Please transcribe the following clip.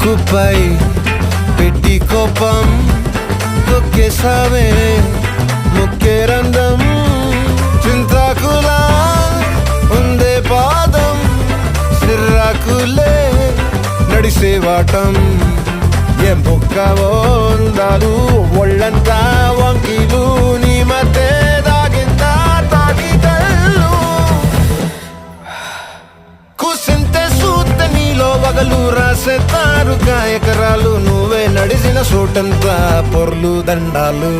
ముక్కుపై పెట్టి కోపం తొక్కేసావే ముక్కే రంధం చింతాకులా ఉందే పాదం సిర్రాకులే నడిసేవాటం ఏం బొక్కవో అందాలు ఒళ్ళంతా వంకీలు నీ మధ్య దాగిందా తాగి కళ్ళు కూసింతే సూత నీలో వగలు రాసేతారు గాయకరాలు నువ్వే నడిసిన చోటంతా పొర్లు దండాలు